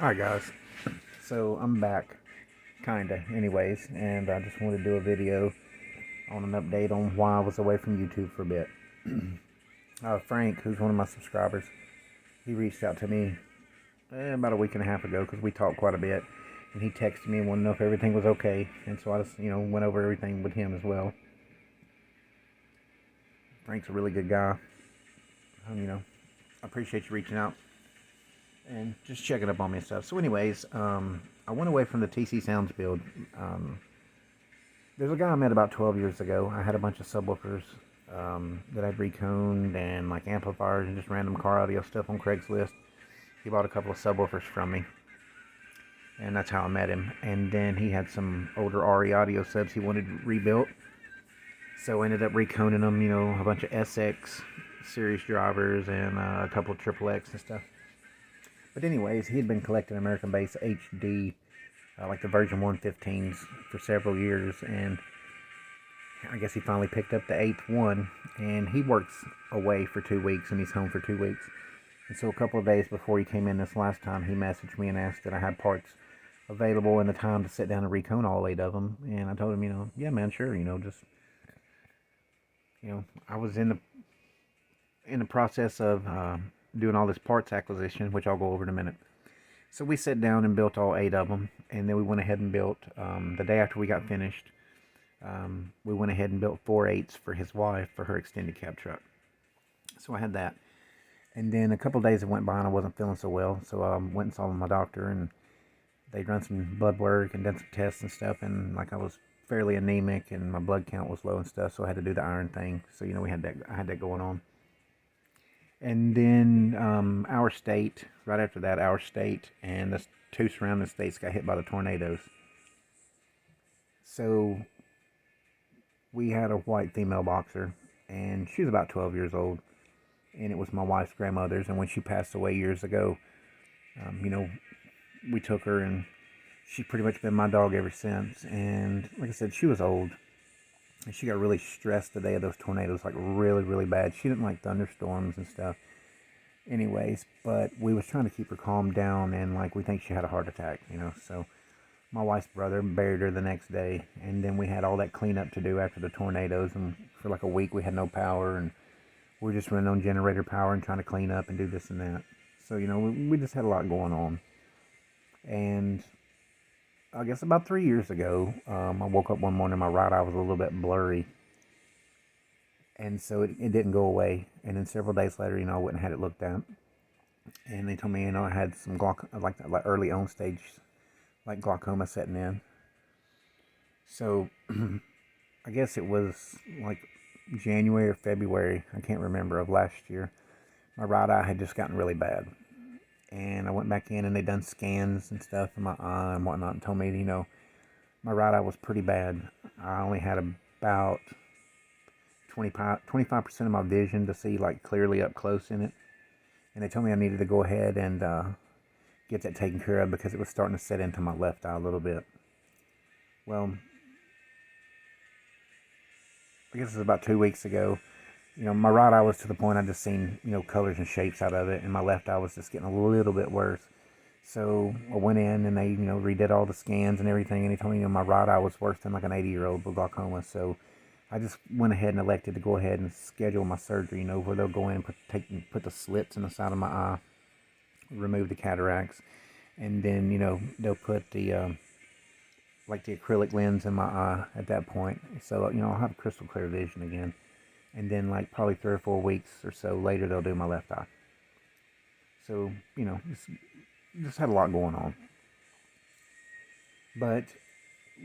Alright guys, so I'm back, kinda, anyways, and I just wanted to do a video on an update on why I was away from YouTube for a bit. Frank, who's one of my subscribers, he reached out to me about a week and a half ago because we talked quite a bit, and he texted me and wanted to know if everything was okay, and so I just, went over everything with him as well. Frank's a really good guy. I appreciate you reaching out and just checking up on me and stuff. So anyways, I went away from the TC Sounds build. There's a guy I met about 12 years ago. I had a bunch of subwoofers that I'd reconed and like amplifiers and just random car audio stuff on Craigslist. He bought a couple of subwoofers from me, and that's how I met him. And then he had some older RE audio subs he wanted rebuilt, so I ended up reconing them, a bunch of SX series drivers and a couple of Triple X and stuff. But anyways, he had been collecting American Bass HD, like the version 115s, for several years, and I guess he finally picked up the 8th one, and he works away for 2 weeks, and he's home for 2 weeks. And so a couple of days before he came in this last time, he messaged me and asked that I had parts available and the time to sit down and recone all 8 of them. And I told him, yeah, man, sure, I was in the process of doing all this parts acquisition, which I'll go over in a minute. So we sat down and built all 8 of them, and then we went ahead and built, the day after we got finished, we went ahead and built 4 8s for his wife for her extended cab truck. So I had that. And then a couple of days went by and I wasn't feeling so well, so I went and saw my doctor, and they'd run some blood work and done some tests and stuff, and like I was fairly anemic and my blood count was low and stuff, so I had to do the iron thing. So I had that going on. And then our state, right after that, our state and the 2 surrounding states got hit by the tornadoes. So we had a white female boxer, and she was about 12 years old, and it was my wife's grandmother's. And when she passed away years ago, we took her, and she's pretty much been my dog ever since. And like I said, she was old, and she got really stressed the day of those tornadoes, like really, really bad. She didn't like thunderstorms and stuff. Anyways, but we was trying to keep her calmed down, and like we think she had a heart attack, so my wife's brother buried her the next day, and then we had all that cleanup to do after the tornadoes, and for like a week we had no power, and we were just running on generator power and trying to clean up and do this and that. So, we just had a lot going on. And I guess about 3 years ago, I woke up one morning, my right eye was a little bit blurry, and so it didn't go away. And then several days later, I went and had it looked at, and they told me, I had some like early on stage, like glaucoma setting in. So I guess it was like January or February, I can't remember, of last year. My right eye had just gotten really bad, and I went back in and they done scans and stuff in my eye and whatnot, and told me, my right eye was pretty bad. I only had about 25% of my vision to see like clearly up close in it, and they told me I needed to go ahead and get that taken care of because it was starting to set into my left eye a little bit. Well, I guess it was about 2 weeks ago. My right eye was to the point I just seen, colors and shapes out of it, and my left eye was just getting a little bit worse. So I went in and they, redid all the scans and everything, and he told me, my right eye was worse than like an 80-year-old with glaucoma. So I just went ahead and elected to go ahead and schedule my surgery, where they'll go in and put the slits in the side of my eye, remove the cataracts, and then, they'll put the, like the acrylic lens in my eye at that point. So, I'll have crystal clear vision again. And then like probably 3 or 4 weeks or so later, they'll do my left eye. So, just had a lot going on. But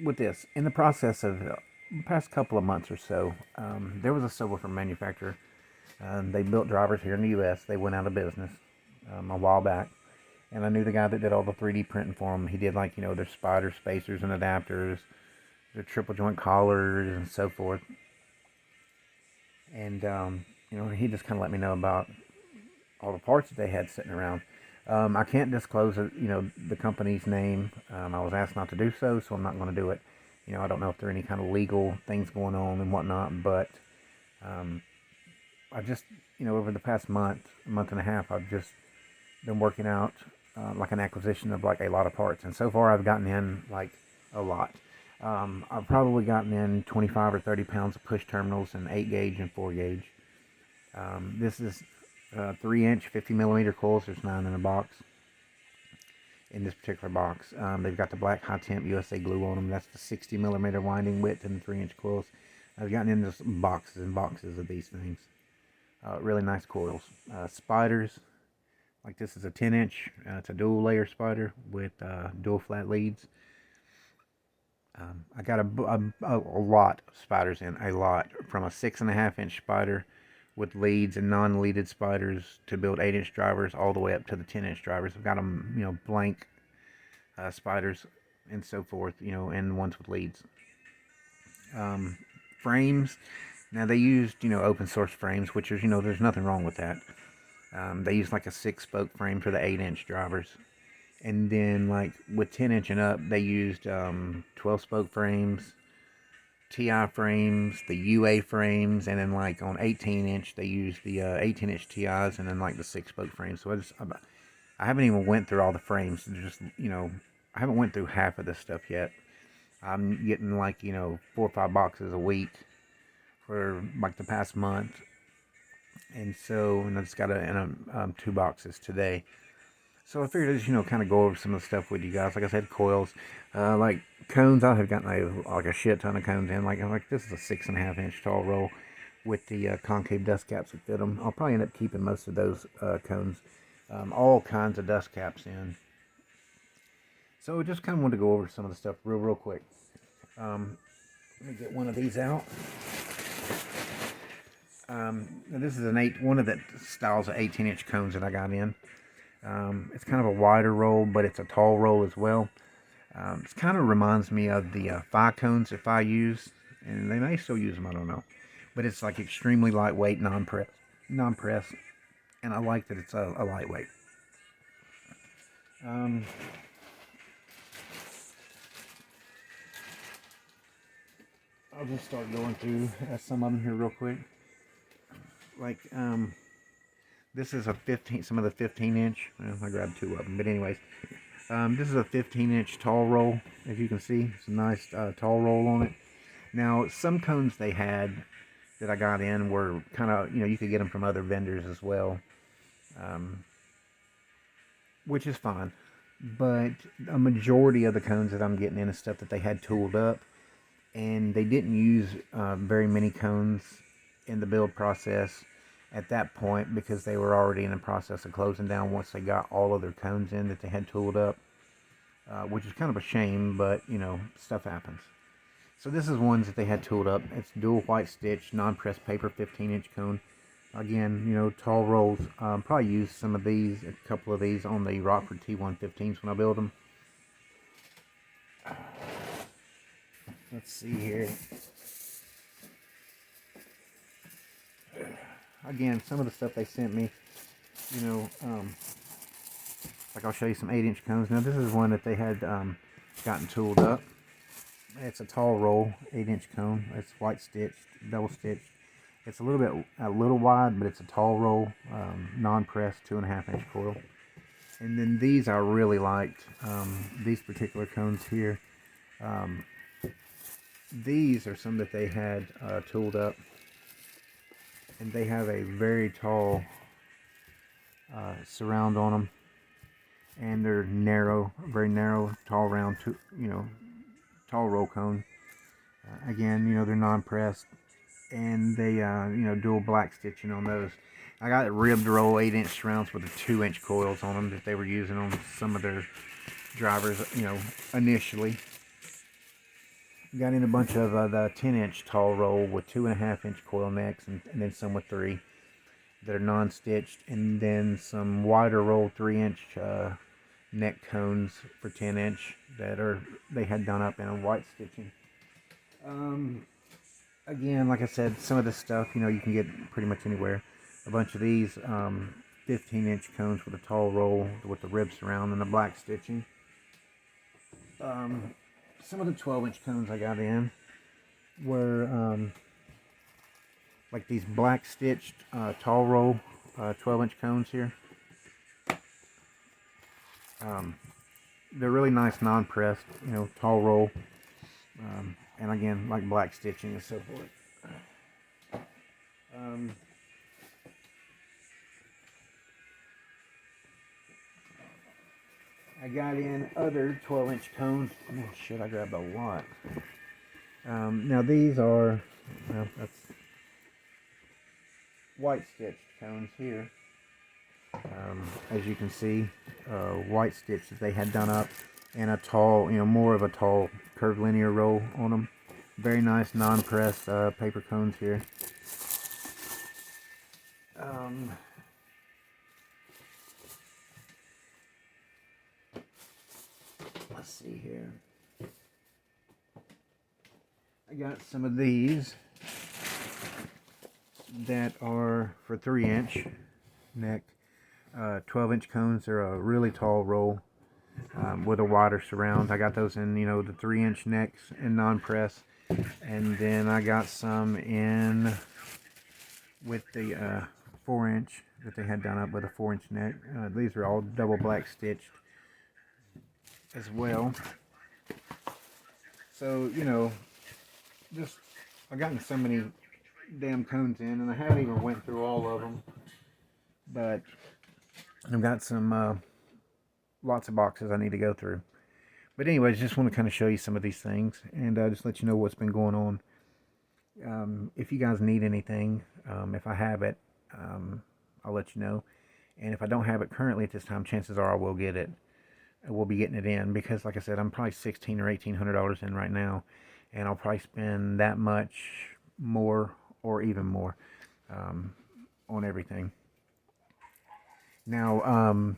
with this, in the process of the past couple of months or so, there was a subwoofer manufacturer. They built drivers here in the U.S. They went out of business a while back. And I knew the guy that did all the 3D printing for them. He did like, their spider spacers and adapters, their triple joint collars and so forth. And, he just kind of let me know about all the parts that they had sitting around. I can't disclose, the company's name. I was asked not to do so, so I'm not going to do it. I don't know if there are any kind of legal things going on and whatnot, but I just, over the past month and a half, I've just been working out like an acquisition of like a lot of parts. And so far I've gotten in like a lot. I've probably gotten in 25 or 30 pounds of push terminals and 8 gauge and 4 gauge. This is 3-inch 50 millimeter coils. There's 9 in a box. In this particular box, they've got the black high temp USA glue on them. That's the 60 millimeter winding width and the 3-inch coils. I've gotten into boxes and boxes of these things. Really nice coils. Spiders, like this is a 10-inch. It's a dual layer spider with dual flat leads. I got a lot of spiders in, a lot, from a 6.5-inch spider with leads and non-leaded spiders to build 8-inch drivers all the way up to the 10-inch drivers. I've got them, blank spiders and so forth, and ones with leads. Frames, now they used, open source frames, which is, there's nothing wrong with that. They used like a 6-spoke frame for the 8-inch drivers. And then like with 10-inch and up, they used 12-spoke frames, TI frames, the UA frames, and then like on 18-inch, they used the 18-inch TIs and then like the 6-spoke frames. So I haven't even went through all the frames. Just, I haven't went through half of this stuff yet. I'm getting like, 4 or 5 boxes a week for like the past month. And I just got 2 boxes today. So I figured I'd just, kind of go over some of the stuff with you guys. Like I said, coils, like cones. I have gotten a shit ton of cones in. Like this is a 6.5-inch tall roll with the concave dust caps that fit them. I'll probably end up keeping most of those cones. All kinds of dust caps in. So I just kind of wanted to go over some of the stuff real quick. Let me get one of these out. This is one of the styles of 18-inch cones that I got in. It's kind of a wider roll, but it's a tall roll as well. It kind of reminds me of the Phi cones that Phi use, and they may still use them, I don't know. But it's like extremely lightweight, non-press, and I like that it's a lightweight. I'll just start going through some of them here real quick. Like, this is some of the 15-inch. Well, I grabbed 2 of them, but anyways. This is a 15-inch tall roll, as you can see. It's a nice tall roll on it. Now, some cones they had that I got in were kind of, you could get them from other vendors as well, which is fine. But a majority of the cones that I'm getting in is stuff that they had tooled up, and they didn't use very many cones in the build process at that point because they were already in the process of closing down once they got all of their cones in that they had tooled up, which is kind of a shame, but stuff happens. So this is ones that they had tooled up. It's dual white stitch, non-pressed paper, 15-inch cone. Again, tall rolls. Probably use a couple of these on the Rockford T115s when I build them. Let's see here. Again, some of the stuff they sent me, like I'll show you some 8-inch cones. Now this is one that they had gotten tooled up. It's a tall roll, 8-inch cone. It's white stitched, double stitched. It's a little wide, but it's a tall roll, non-pressed, 2.5-inch coil. And then these I really liked. These particular cones here. These are some that they had tooled up. And they have a very tall surround on them, and they're narrow, very narrow, tall round, tall roll cone. Again, they're non-pressed, and they, dual black stitching on those. I got ribbed roll 8-inch surrounds with the 2-inch coils on them that they were using on some of their drivers, initially. Got in a bunch of the 10-inch tall roll with 2.5-inch coil necks, and then some with 3 that are non-stitched, and then some wider roll 3-inch neck cones for 10-inch that they had done up in a white stitching. Again, like I said, some of this stuff you can get pretty much anywhere. A bunch of these 15-inch cones with a tall roll with the rib surround and the black stitching. Some of the 12-inch cones I got in were like these black stitched tall roll 12-inch cones here. They're really nice non-pressed, tall roll. And again, like black stitching and so forth. I got in other 12-inch cones. Oh shit, I grabbed a lot. Now these are, well, that's white stitched cones here. As you can see, white stitch that they had done up, and a tall, more of a tall curved linear roll on them. Very nice non-pressed paper cones here. Let's see here. I got some of these that are for 3-inch neck. 12-inch cones. They're a really tall roll with a wider surround. I got those in, the 3-inch necks and non-press. And then I got some in with the 4-inch that they had done up with a 4-inch neck. These are all double black stitched as well. So, just I've gotten so many damn cones in, and I haven't even went through all of them. But I've got some lots of boxes I need to go through. But anyways, just want to kind of show you some of these things and just let you know what's been going on. If you guys need anything, if I have it, I'll let you know. And if I don't have it currently at this time, chances are I will get it. We'll be getting it in because, like I said, I'm probably $1,600 or $1,800 in right now, and I'll probably spend that much more or even more on everything. Now, I'm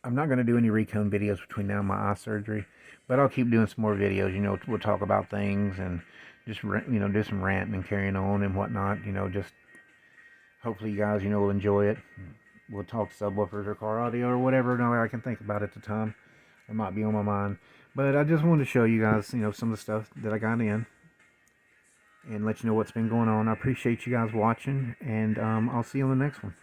not going to do any recone videos between now and my eye surgery, but I'll keep doing some more videos. We'll talk about things and just, do some ranting and carrying on and whatnot. Just hopefully you guys, will enjoy it. We'll talk subwoofers or car audio or whatever I can think about at the time. It might be on my mind. But I just wanted to show you guys, some of the stuff that I got in and let you know what's been going on. I appreciate you guys watching, and I'll see you on the next one.